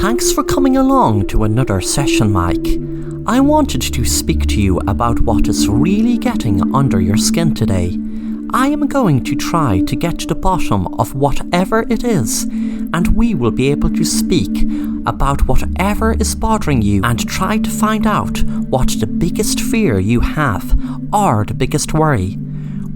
Thanks for coming along to another session, Mike. I wanted to speak to you about what is really getting under your skin today. I am going to try to get to the bottom of whatever it is, and we will be able to speak about whatever is bothering you and try to find out what the biggest fear you have or the biggest worry.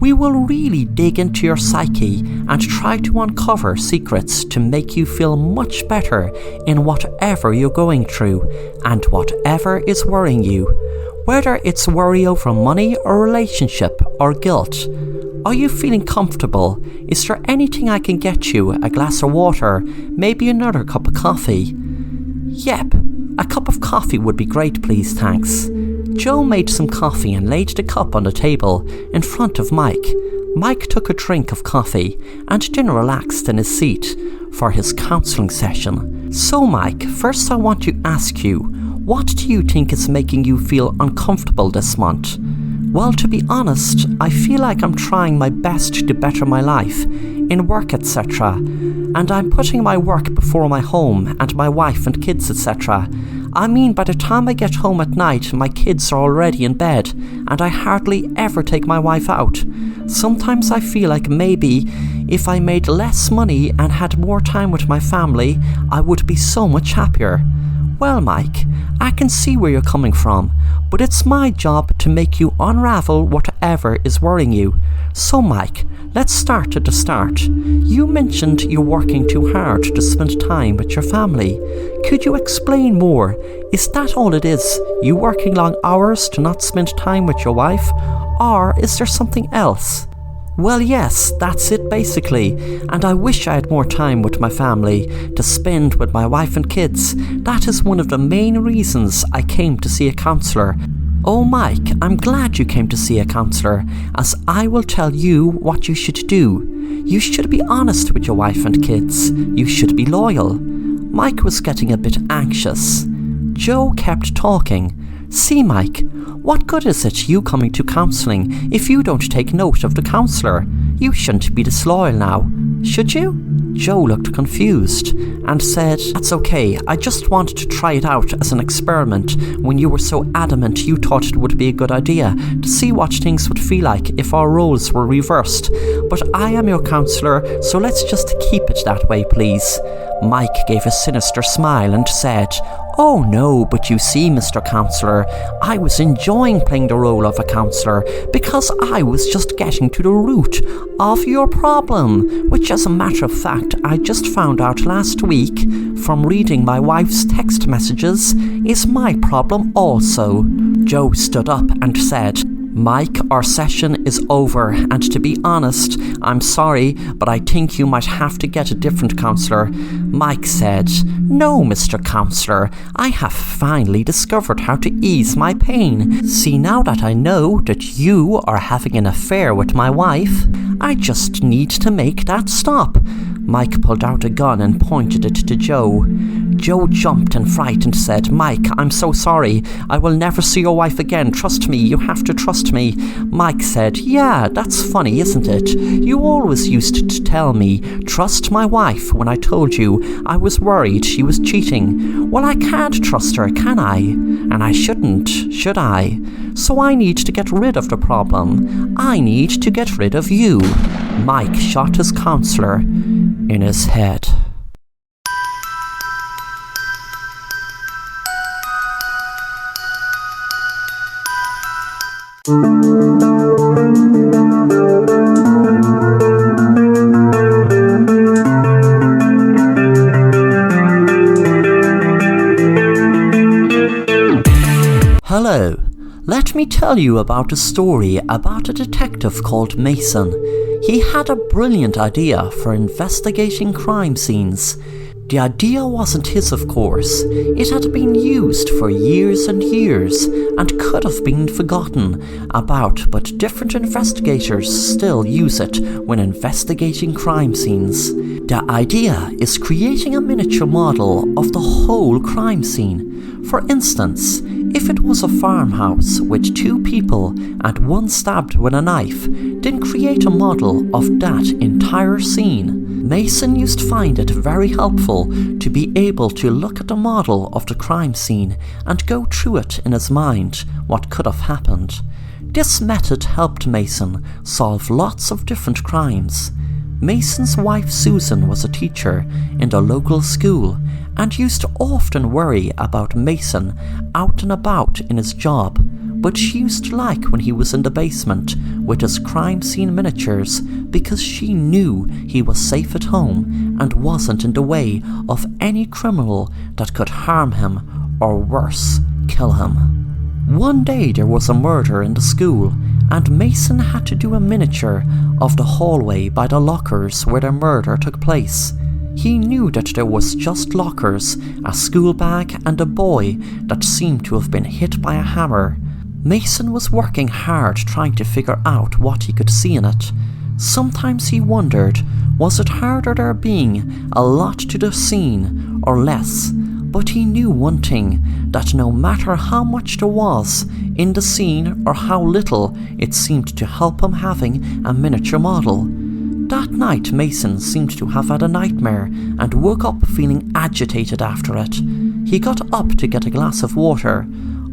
We will really dig into your psyche and try to uncover secrets to make you feel much better in whatever you're going through and whatever is worrying you, whether it's worry over money or relationship or guilt. Are you feeling comfortable? Is there anything I can get you? A glass of water? Maybe another cup of coffee? Yep, a cup of coffee would be great, please, thanks. Joe made some coffee and laid the cup on the table in front of Mike. Mike took a drink of coffee and then relaxed in his seat for his counselling session. So Mike, first I want to ask you, what do you think is making you feel uncomfortable this month? Well, to be honest, I feel like I'm trying my best to better my life, in work etc. And I'm putting my work before my home and my wife and kids etc. I mean, by the time I get home at night, my kids are already in bed, and I hardly ever take my wife out. Sometimes I feel like maybe if I made less money and had more time with my family, I would be so much happier. Well, Mike, I can see where you're coming from, but it's my job to make you unravel whatever is worrying you. So Mike, let's start at the start. You mentioned you're working too hard to spend time with your family. Could you explain more? Is that all it is? You working long hours to not spend time with your wife? Or is there something else? Well, yes, that's it basically, and I wish I had more time with my family to spend with my wife and kids. That is one of the main reasons I came to see a counsellor. Oh Mike, I'm glad you came to see a counsellor, as I will tell you what you should do. You should be honest with your wife and kids. You should be loyal. Mike was getting a bit anxious. Joe kept talking. See Mike, what good is it you coming to counselling if you don't take note of the counsellor? You shouldn't be disloyal now, should you? Joe looked confused and said, "That's okay, I just wanted to try it out as an experiment when you were so adamant you thought it would be a good idea to see what things would feel like if our roles were reversed. But I am your counsellor, so let's just keep it that way, please." Mike gave a sinister smile and said, "Oh no, but you see, Mr. Counsellor, I was enjoying playing the role of a counsellor because I was just getting to the root of your problem, which as a matter of fact I just found out last week from reading my wife's text messages is my problem also." Joe stood up and said, "Mike, our session is over, and to be honest, I'm sorry, but I think you might have to get a different counsellor." Mike said, "No, Mr. Counsellor, I have finally discovered how to ease my pain. See, now that I know that you are having an affair with my wife, I just need to make that stop." Mike pulled out a gun and pointed it to Joe. Joe jumped in fright and said, "Mike, I'm so sorry. I will never see your wife again. Trust me, you have to trust me." Mike said, "Yeah, that's funny, isn't it? You always used to tell me, trust my wife, when I told you I was worried she was cheating. Well, I can't trust her, can I? And I shouldn't, should I? So I need to get rid of the problem. I need to get rid of you." Mike shot his counsellor in his head. Hello, let me tell you about a story about a detective called Mason. He had a brilliant idea for investigating crime scenes. The idea wasn't his, of course. It had been used for years and years and could have been forgotten about, but different investigators still use it when investigating crime scenes. The idea is creating a miniature model of the whole crime scene. For instance, if it was a farmhouse with 2 people and one stabbed with a knife, then create a model of that entire scene. Mason used to find it very helpful to be able to look at the model of the crime scene and go through it in his mind what could have happened. This method helped Mason solve lots of different crimes. Mason's wife Susan was a teacher in the local school and used to often worry about Mason out and about in his job, but she used to like when he was in the basement with his crime scene miniatures because she knew he was safe at home and wasn't in the way of any criminal that could harm him or worse, kill him. One day there was a murder in the school and Mason had to do a miniature of the hallway by the lockers where the murder took place. He knew that there was just lockers, a school bag and a boy that seemed to have been hit by a hammer. Mason was working hard trying to figure out what he could see in it. Sometimes he wondered, was it harder there being a lot to the scene or less? But he knew one thing, that no matter how much there was in the scene or how little, it seemed to help him having a miniature model. That night Mason seemed to have had a nightmare and woke up feeling agitated after it. He got up to get a glass of water.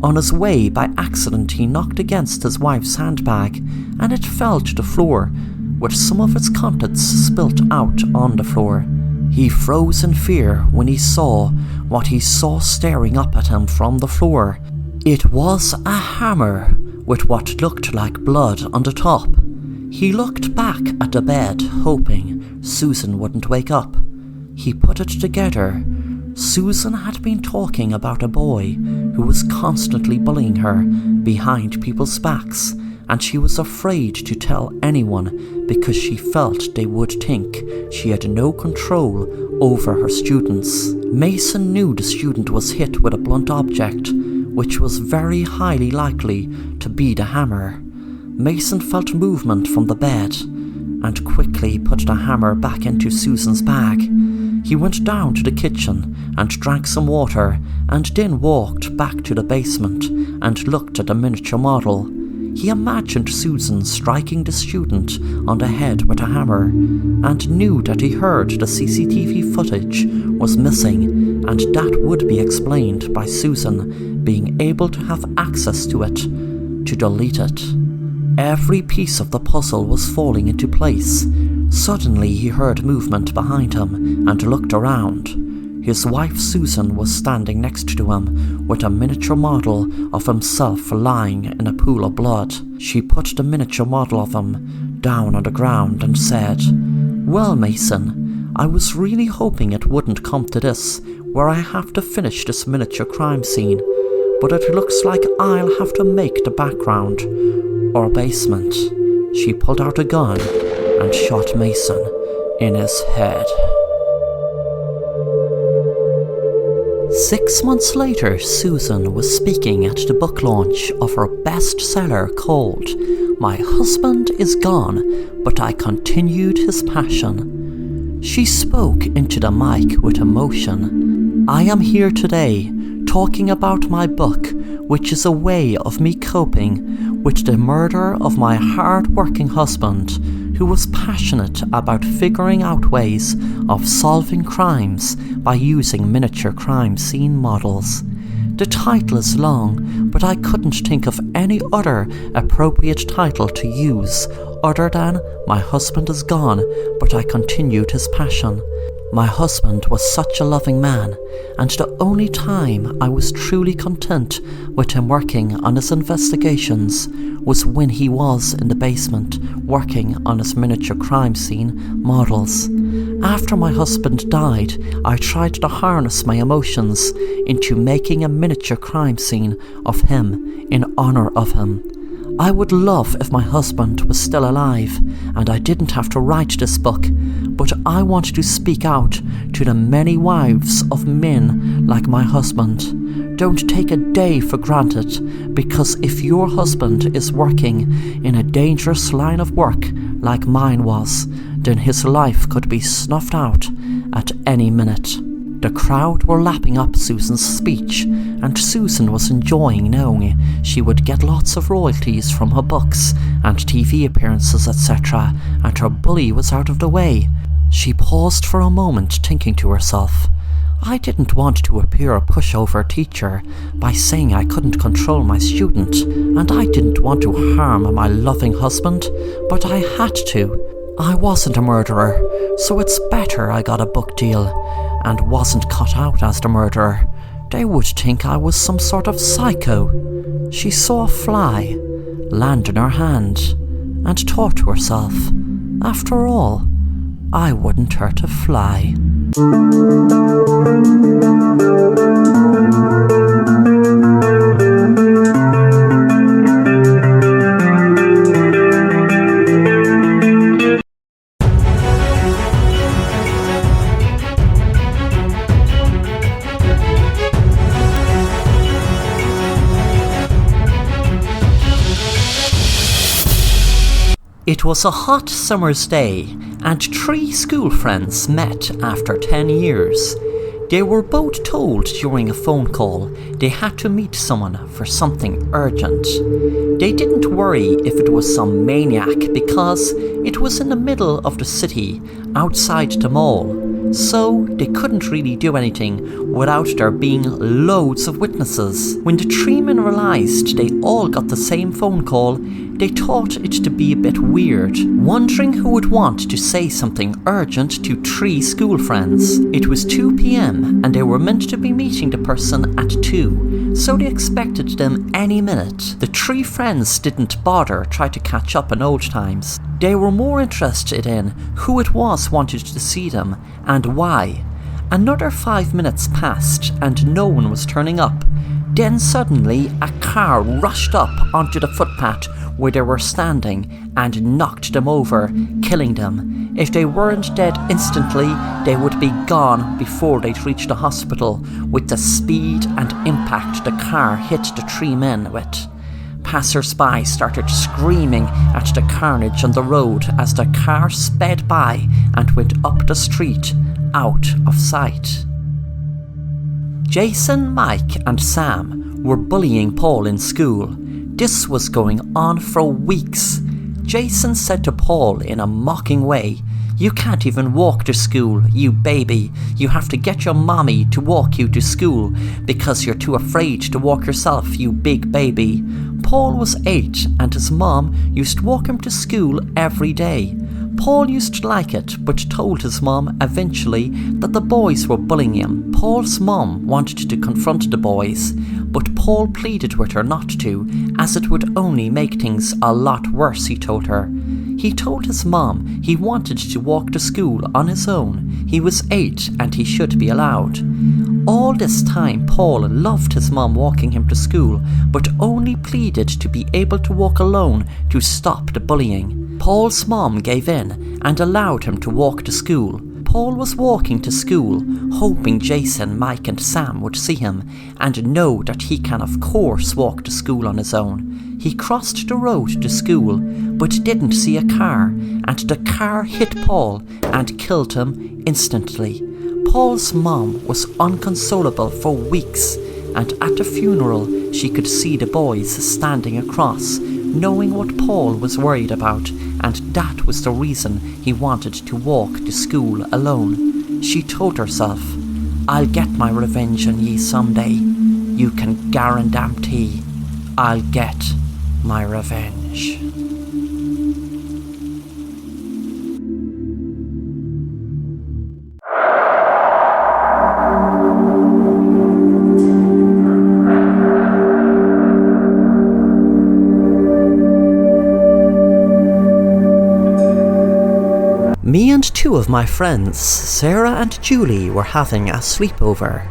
On his way, by accident, he knocked against his wife's handbag and it fell to the floor, with some of its contents spilt out on the floor. He froze in fear when he saw what he saw staring up at him from the floor. It was a hammer with what looked like blood on the top. He looked back at the bed, hoping Susan wouldn't wake up. He put it together. Susan had been talking about a boy who was constantly bullying her behind people's backs, and she was afraid to tell anyone because she felt they would think she had no control over her students. Mason knew the student was hit with a blunt object, which was very highly likely to be the hammer. Mason felt movement from the bed and quickly put the hammer back into Susan's bag. He went down to the kitchen and drank some water and then walked back to the basement and looked at the miniature model. He imagined Susan striking the student on the head with a hammer and knew that he heard the CCTV footage was missing, and that would be explained by Susan being able to have access to it to delete it. Every piece of the puzzle was falling into place. Suddenly he heard movement behind him and looked around. His wife Susan was standing next to him with a miniature model of himself lying in a pool of blood. She put the miniature model of him down on the ground and said, "Well, Mason, I was really hoping it wouldn't come to this, where I have to finish this miniature crime scene, but it looks like I'll have to make the background or basement." She pulled out a gun and shot Mason in his head. 6 months later, Susan was speaking at the book launch of her bestseller called My Husband is Gone, But I Continued His Passion. She spoke into the mic with emotion. "I am here today talking about my book, which is a way of me coping with the murder of my hard-working husband, who was passionate about figuring out ways of solving crimes by using miniature crime scene models. The title is long, but I couldn't think of any other appropriate title to use other than My Husband is Gone, But I Continued His Passion. My husband was such a loving man, and the only time I was truly content with him working on his investigations was when he was in the basement working on his miniature crime scene models. After my husband died, I tried to harness my emotions into making a miniature crime scene of him in honor of him. I would love if my husband was still alive and I didn't have to write this book, but I want to speak out to the many wives of men like my husband. Don't take a day for granted, because if your husband is working in a dangerous line of work like mine was, then his life could be snuffed out at any minute. The crowd were lapping up Susan's speech, and Susan was enjoying knowing she would get lots of royalties from her books and TV appearances, etc., and her bully was out of the way. She paused for a moment, thinking to herself, I didn't want to appear a pushover teacher by saying I couldn't control my student, and I didn't want to harm my loving husband, but I had to. I wasn't a murderer, so it's better I got a book deal and wasn't cut out as the murderer. They would think I was some sort of psycho. She saw a fly land in her hand and thought to herself, after all, I wouldn't hurt a fly. It was a hot summer's day, and 3 school friends met after 10 years. They were both told during a phone call they had to meet someone for something urgent. They didn't worry if it was some maniac because it was in the middle of the city, outside the mall, so they couldn't really do anything without there being loads of witnesses. When the 3 men realised they all got the same phone call, they thought it to be a bit weird, wondering who would want to say something urgent to 3 school friends. It was 2 p.m. and they were meant to be meeting the person at 2, so they expected them any minute. The 3 friends didn't bother try to catch up on old times. They were more interested in who it was wanted to see them and why. Another 5 minutes passed and no one was turning up. Then suddenly a car rushed up onto the footpath where they were standing and knocked them over, killing them. If they weren't dead instantly, they would be gone before they'd reach the hospital with the speed and impact the car hit the 3 men with. Passers-by started screaming at the carnage on the road as the car sped by and went up the street, out of sight. Jason, Mike and Sam were bullying Paul in school. This was going on for weeks. Jason said to Paul in a mocking way, "You can't even walk to school, you baby. You have to get your mommy to walk you to school because you're too afraid to walk yourself, you big baby." Paul was 8 and his mom used to walk him to school every day. Paul used to like it, but told his mom eventually that the boys were bullying him. Paul's mom wanted to confront the boys, but Paul pleaded with her not to, as it would only make things a lot worse, he told her. He told his mom he wanted to walk to school on his own. He was 8 and he should be allowed. All this time Paul loved his mom walking him to school, but only pleaded to be able to walk alone to stop the bullying. Paul's mom gave in and allowed him to walk to school. Paul was walking to school, hoping Jason, Mike and Sam would see him and know that he can of course walk to school on his own. He crossed the road to school, but didn't see a car, and the car hit Paul and killed him instantly. Paul's mom was inconsolable for weeks, and at the funeral she could see the boys standing across, knowing what Paul was worried about, and that was the reason he wanted to walk to school alone. She told herself, "I'll get my revenge on ye someday. You can guarantee I'll get my revenge." Me and 2 of my friends, Sarah and Julie, were having a sleepover.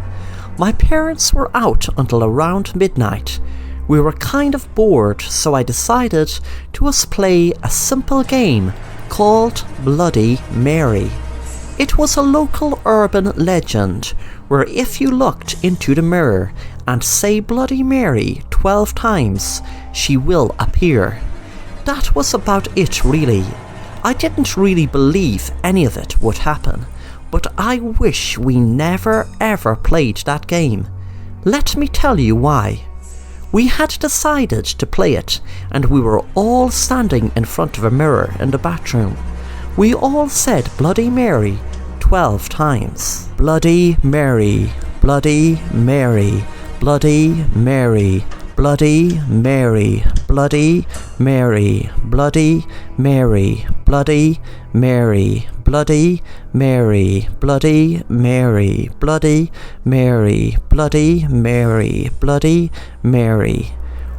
My parents were out until around midnight. We were kind of bored, so I decided to us play a simple game called Bloody Mary. It was a local urban legend where if you looked into the mirror and say Bloody Mary 12 times, she will appear. That was about it really. I didn't really believe any of it would happen, but I wish we never ever played that game. Let me tell you why. We had decided to play it, and we were all standing in front of a mirror in the bathroom. We all said Bloody Mary 12 times. Bloody Mary, Bloody Mary, Bloody Mary, Bloody Mary, Bloody Mary, Bloody Mary, Bloody Mary, Bloody Mary, Bloody Mary, Bloody Mary, Bloody Mary, Bloody Mary.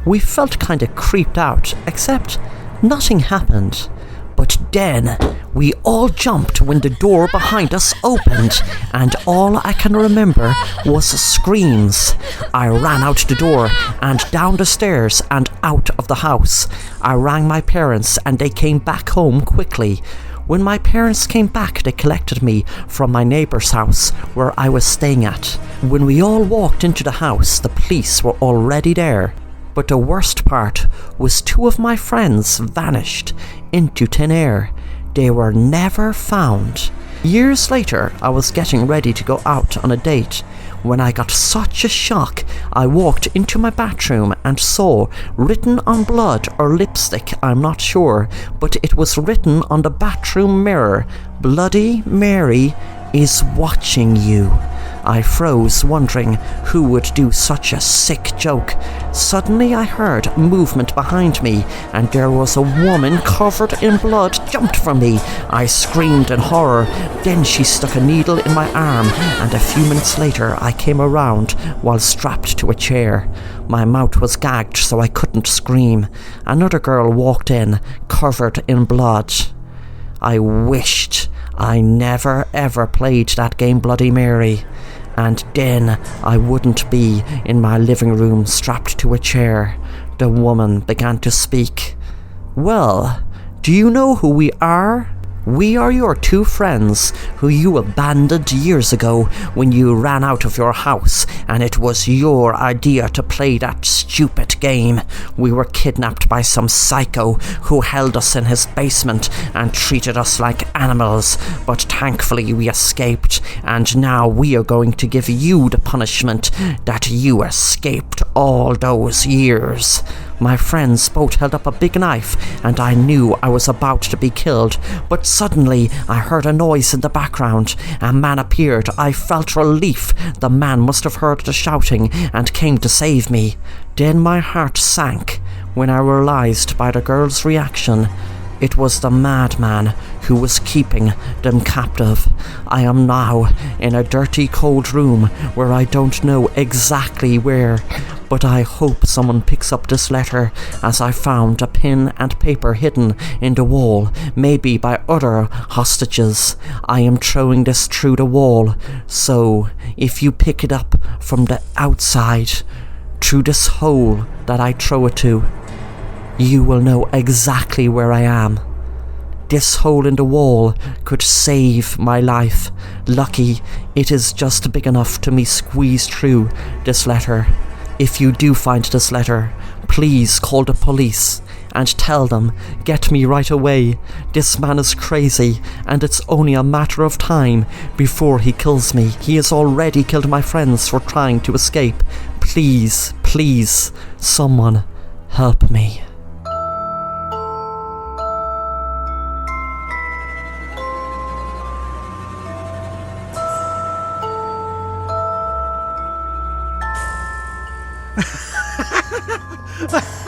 We felt kinda creeped out, except nothing happened. But then we all jumped when the door behind us opened, and all I can remember was screams. I ran out the door and down the stairs and out of the house. I rang my parents and they came back home quickly. When my parents came back, they collected me from my neighbour's house where I was staying at. When we all walked into the house, the police were already there. But the worst part was 2 of my friends vanished into thin air. They were never found. Years later, I was getting ready to go out on a date when I got such a shock. I walked into my bathroom and saw, written on blood or lipstick, I'm not sure, but it was written on the bathroom mirror, "Bloody Mary is watching you." I froze, wondering who would do such a sick joke. Suddenly I heard movement behind me, and there was a woman covered in blood jumped from me. I screamed in horror. Then she stuck a needle in my arm, and a few minutes later I came around while strapped to a chair. My mouth was gagged so I couldn't scream. Another girl walked in, covered in blood. I wished I never ever played that game Bloody Mary. And then I wouldn't be in my living room strapped to a chair. The woman began to speak. "Well, do you know who we are? We are your 2 friends who you abandoned years ago when you ran out of your house, and it was your idea to play that stupid game. We were kidnapped by some psycho who held us in his basement and treated us like animals, but thankfully we escaped, and now we are going to give you the punishment that you escaped all those years." My friends both held up a big knife, and I knew I was about to be killed, but suddenly I heard a noise in the background. A man appeared. I felt relief. The man must have heard the shouting and came to save me. Then my heart sank when I realized by the girl's reaction it was the madman who was keeping them captive. I am now in a dirty, cold room where I don't know exactly where, but I hope someone picks up this letter, as I found a pen and paper hidden in the wall, maybe by other hostages. I am throwing this through the wall, so if you pick it up from the outside, through this hole that I throw it to, you will know exactly where I am. This hole in the wall could save my life. Lucky it is just big enough to me squeeze through this letter. If you do find this letter, please call the police and tell them, get me right away. This man is crazy, and it's only a matter of time before he kills me. He has already killed my friends for trying to escape. Please, please, someone help me. Ha